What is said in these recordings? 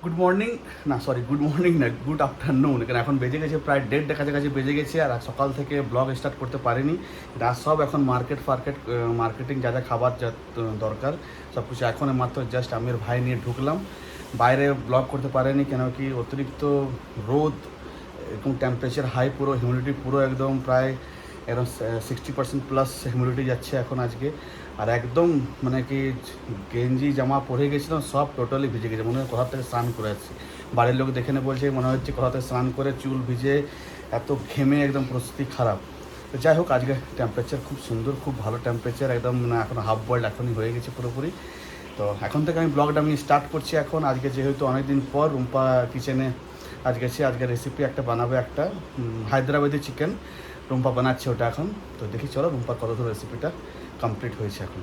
Good morning না sorry good morning না good afternoon, কারণ এখন বেজে গেছে প্রায় 1:30 কাছাকাছি বেজে গেছে। আর সকাল থেকে ব্লগ স্টার্ট করতে পারিনি। রাত সব এখন মার্কেটিং যা যা খাবার যা দরকার সব কিছু এখন মাত্র জাস্ট আমির ভাই নিয়ে ঢুকলাম। বাইরে ব্লগ করতে পারিনি কেন কি অতিরিক্ত রোদ, এরকম টেম্পারেচার হাই, পুরো হিউমিডিটি পুরো একদম প্রায় এরকম 60% প্লাস হিউমিডিটি যাচ্ছে এখন আজকে। আর একদম মানে কি গেঞ্জি জামা পরে গেছিলাম সব টোটালি ভিজে গেছে, মনে হয় কোথা থেকে স্নান করে আসছি। বাড়ির লোক দেখে নিয়ে বলছে মনে হচ্ছে কোথা থেকে স্নান করে চুল ভিজে এত ঘেমে একদম পরিস্থিতি খারাপ। তো যাই হোক আজকে টেম্পারেচার খুব সুন্দর, খুব ভালো টেম্পারেচার, একদম মানে এখন হাফ বয়েল্ড এখনই হয়ে গেছে পুরোপুরি। তো এখন থেকে আমি ব্লগটা স্টার্ট করছি এখন। আজকে যেহেতু অনেকদিন পর রুম্পা কিচেনে আজকে রেসিপি একটা বানাবে, একটা হায়দ্রাবাদি চিকেন রুম্পা বানাচ্ছে ওটা এখন। তো দেখি চলো রুম্পা কত দূর রেসিপিটা কমপ্লিট হয়েছে এখন।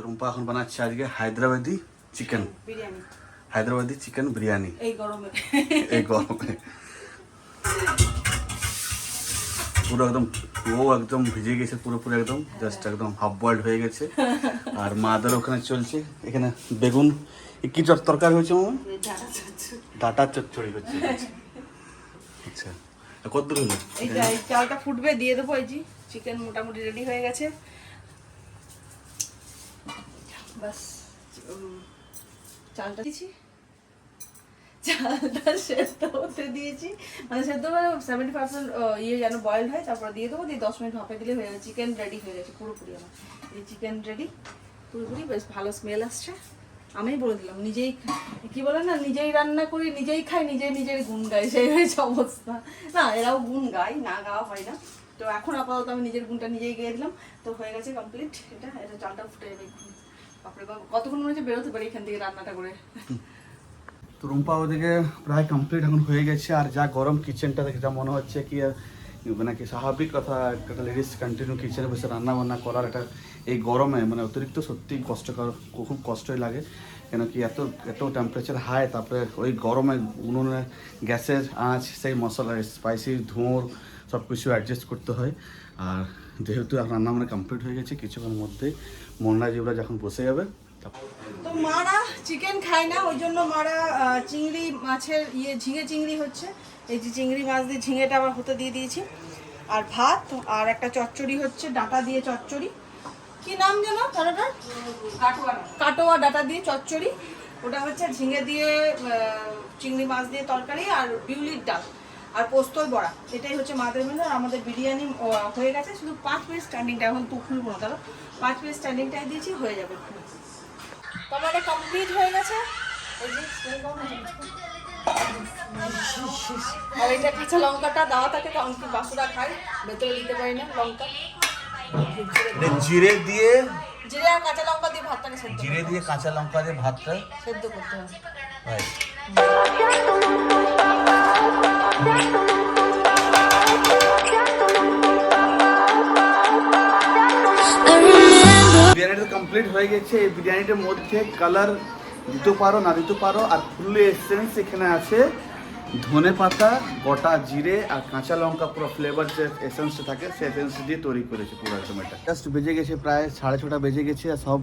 রুম্পা এখন বানাচ্ছে আজকে হায়দ্রাবাদি চিকেন বিরিয়ানি, হায়দ্রাবাদি চিকেন বিরিয়ানি এই গরমে। পুরো একদম ও একদম ভিজে গেছে পুরোপুরি, একদম জাস্ট একদম হাফ বয়েল্ড হয়ে গেছে। আর মাদের ওখানে চলছে, এখানে বেগুন কি তরকারি হয়েছে মামা? ডাটা চচ্চড়ি হচ্ছে। আচ্ছা কত দূর হলো? এই চালটা ফুটবে, দিয়ে দেবো। এই যে চিকেন মোটামুটি রেডি হয়ে গেছে, বাস চালটা দিয়েছি, চালটা সেদ্ধ হতে দিয়েছি, মানে সেদ্ধ মানে 70% ইয়ে যেন বয়েল হয়, তারপর দিয়ে দেবো, দিয়ে 10 মিনিট ভাপে দিলে হয়ে যাবে। চিকেন রেডি হয়ে গেছে পুরোপুরি আমার। এই চিকেন রেডি পুরোপুরি, বেশ ভালো স্মেল আসছে। আমি বলে দিলাম, নিজেই কি বলে না, নিজেই রান্না করি, নিজেই খাই, নিজের গুণ গাই, সেই হয়েছে অবস্থা। না এরাও গুণ গাই, না গাওয়া হয় না। তো এখন আপাতত আমি নিজের গুণটা নিজেই গেয়ে দিলাম। তো হয়ে গেছে কমপ্লিট। এটা চালটা ফুটে যাবে। বাপরে বাবা, কতক্ষণ মনে হচ্ছে বেরোতে পারি এখান থেকে রান্নাটা করে। তো রুম্পা ওদিকে প্রায় কমপ্লিট এখন হয়ে গেছে। আর যা গরম কিচেনটা দেখে যা মনে হচ্ছে কি মানে কি স্বাভাবিক কথা, একটা লেডিস কন্টিনিউ কিচেনে বসে রান্না বান্না করার এটা এই গরমে মানে অতিরিক্ত সত্যি কষ্টকর, খুব কষ্টই লাগে। কেন কি এত টেম্পারেচার হাই, তারপরে ওই গরমে উনুনে গ্যাসের আঁচ, সেই মশলা স্পাইসি ধোঁয়ার সব কিছু অ্যাডজাস্ট করতে হয়। আর যেহেতু রান্না মানে কমপ্লিট হয়ে গেছে, কিছুক্ষণের মধ্যেই মন্ডা জিবরা যখন বসে যাবে। তো মারা চিকেন খায় না, ওই জন্য মারা চিংড়ি মাছের ঝিঙে চিংড়ি হচ্ছে। এই যে চিংড়ি মাছ দিয়ে ঝিঙেটা আবার হতে দিয়ে দিয়েছি। আর ভাত, আর একটা চচ্চড়ি হচ্ছে, ডাঁটা দিয়ে চচ্চড়ি। কি নাম যেন ডাঁটাটার? কাটোয়া ডাঁটা দিয়ে চচ্চড়ি। ওটা হচ্ছে ঝিঙে দিয়ে চিংড়ি মাছ দিয়ে তরকারি, আর বিউলির ডাল, আর পোস্তর বড়া। এটাই হচ্ছে মাদের মেনু। আর আমাদের বিরিয়ানি হয়ে গেছে, শুধু 5 মিনিট স্ট্যান্ডিংটা এখন তো খুলবো না, তাহলে 5 মিনিট স্ট্যান্ডিংটাই দিয়েছি, হয়ে যাবে। তো আমার এটা কমপ্লিট হয়ে গেছে। এই যে আর এটা কাঁচা লঙ্কাটা দেওয়া থাকে, কারণ কি বাসুরা খাই, ভেতরে দিতে পারি না লঙ্কা। জিরে দিয়ে জিরে আর কাঁচা লঙ্কা দিয়ে ভাতটাকে সেদ্ধ জিরে দিয়ে কাঁচা লঙ্কা দিয়ে ভাতটা সেদ্ধ করতে হবে। বিরিয়ানিটা কমপ্লিট হয়ে গেছে। এই বিরিয়ানিটার মধ্যে কালার দিতে পারো না দিতে পারো, আর ফুল এসেন্স এখানে আছে ধনে পাতা, গোটা জিরে আর কাঁচা লঙ্কা, পুরো ফ্লেভার যে এসেন্সটা থাকে সেই এসেন্স দিয়ে তৈরি করেছে পুরো একদম। এটা জাস্ট বেজে গেছে প্রায় 6:30 বেজে গেছে। আর সব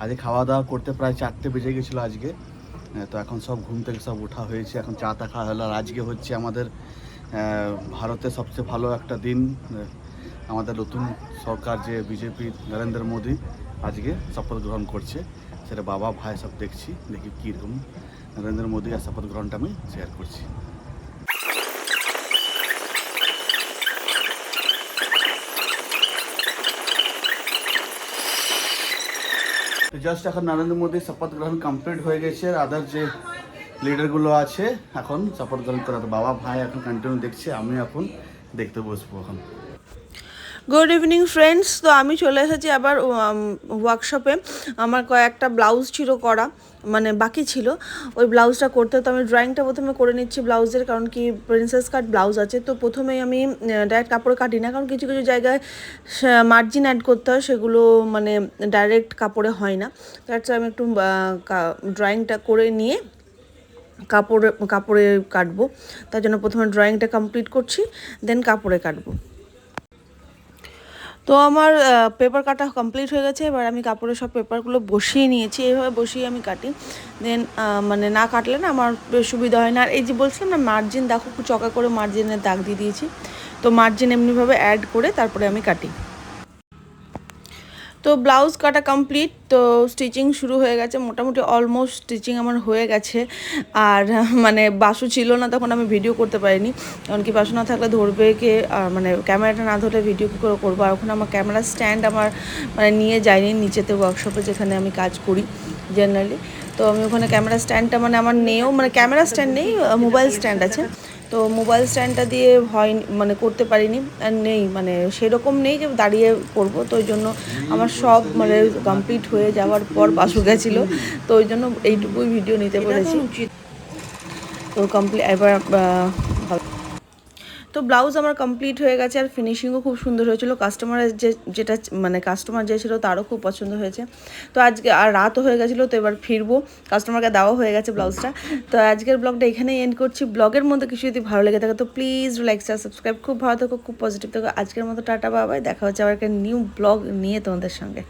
আজকে খাওয়া দাওয়া করতে প্রায় 4টে বেজে গেছিলো আজকে। তো এখন সব ঘুম থেকে সব ওঠা হয়েছে, এখন চা টা খাওয়া হলো। আর আজকে হচ্ছে আমাদের ভারতের সবচেয়ে ভালো একটা দিন, আমাদের নতুন সরকার যে বিজেপি নরেন্দ্র মোদী আজকে শপথ গ্রহণ করছে, সেটা বাবা ভাই সব দেখছি, দেখি কীরকম নরেন্দ্র মোদী আর শপথ গ্রহণটা আমি শেয়ার করছি। জাস্ট এখন নরেন্দ্র মোদী শপথ গ্রহণ কমপ্লিট হয়ে গেছে। আর আদার যে লিডারগুলো আছে এখন শপথ গ্রহণ করা, বাবা ভাই এখন কন্টিনিউ দেখছে, আমি এখন দেখতে বসবো এখন। Good evening friends. তো আমি চলে এসেছি আবার ওয়ার্কশপে। আমার কয়েকটা ব্লাউজ ছিল করা, মানে বাকি ছিল। ওই ব্লাউজটা করতে, তো আমি ড্রয়িংটা প্রথমে করে নিচ্ছি ব্লাউজের, কারণ কি প্রিন্সেস কাট ব্লাউজ আছে। তো প্রথমেই আমি ডাইরেক্ট কাপড়ে কাটি না, কারণ কিছু কিছু জায়গায় মার্জিন অ্যাড করতে হয়, সেগুলো মানে ডাইরেক্ট কাপড়ে হয় না। তার চেয়ে আমি একটু ড্রয়িংটা করে নিয়ে কাপড়ে কাটবো। তার জন্য প্রথমে ড্রয়িংটা কমপ্লিট করছি, দেন কাপড়ে কাটবো। তো আমার পেপার কাটা কমপ্লিট হয়ে গেছে। এবার আমি কাপড়ের সব পেপারগুলো বসিয়ে নিয়েছি, এইভাবে বসিয়ে আমি কাটি। দেন মানে না কাটলে না আমার বেশ সুবিধা হয় না। আর এই যে বলছিলাম না মার্জিন, দেখো খুব চকা করে মার্জিনের দাগ দিয়ে দিয়েছি। তো মার্জিন এমনিভাবে অ্যাড করে তারপরে আমি কাটি। তো ব্লাউজ কাটা কমপ্লিট, তো স্টিচিং শুরু হয়ে গেছে, মোটামুটি অলমোস্ট স্টিচিং আমার হয়ে গেছে। আর মানে বাসু ছিল না তখন আমি ভিডিও করতে পারিনি, কারণ কি বাসু না থাকলে ধরবে কে, মানে ক্যামেরাটা না ধরলে ভিডিও কী করে করবো। আর ওখানে আমার ক্যামেরা স্ট্যান্ড আমার মানে নিয়ে যায়নি নিচেতে ওয়ার্কশপে যেখানে আমি কাজ করি জেনারেলি। তো আমি ওখানে ক্যামেরা স্ট্যান্ডটা মানে আমার নেও, মানে ক্যামেরা স্ট্যান্ড নেই, মোবাইল স্ট্যান্ড আছে। তো মোবাইল স্ট্যান্ডটা দিয়ে হয় মানে করতে পারিনি, আর নেই মানে সেরকম নেই যে দাঁড়িয়ে করবো। তো ওই জন্য আমার সব মানে কমপ্লিট হয়ে যাওয়ার পর বাসু গেছিলো, তো ওই জন্য এইটুকুই ভিডিও নিতে পেরেছি। তো কমপ্লিট এবার তো ব্লাউজ আমার কমপ্লিট হয়ে গেছে, আর ফিনিশিংও খুব সুন্দর হয়েছিল। কাস্টমারের যেটা মানে কাস্টমার যে ছিল তারও খুব পছন্দ হয়েছে। তো আজকে আর রাতও হয়ে গেছিলো, তো এবার ফিরবো, কাস্টমারকে দেওয়া হয়ে গেছে ব্লাউজটা। তো আজকের ব্লগটা এখানেই এন্ড করছি। ব্লগের মধ্যে কিছু যদি ভালো লেগে থাকে তো প্লিজ লাইক শেয়ার সাবস্ক্রাইব। খুব ভালো থাকো, খুব পজিটিভ থাকো। আজকের মতো টাটা বাবাই, দেখা হচ্ছে আবার একটা নিউ ব্লগ নিয়ে তোমাদের সঙ্গে।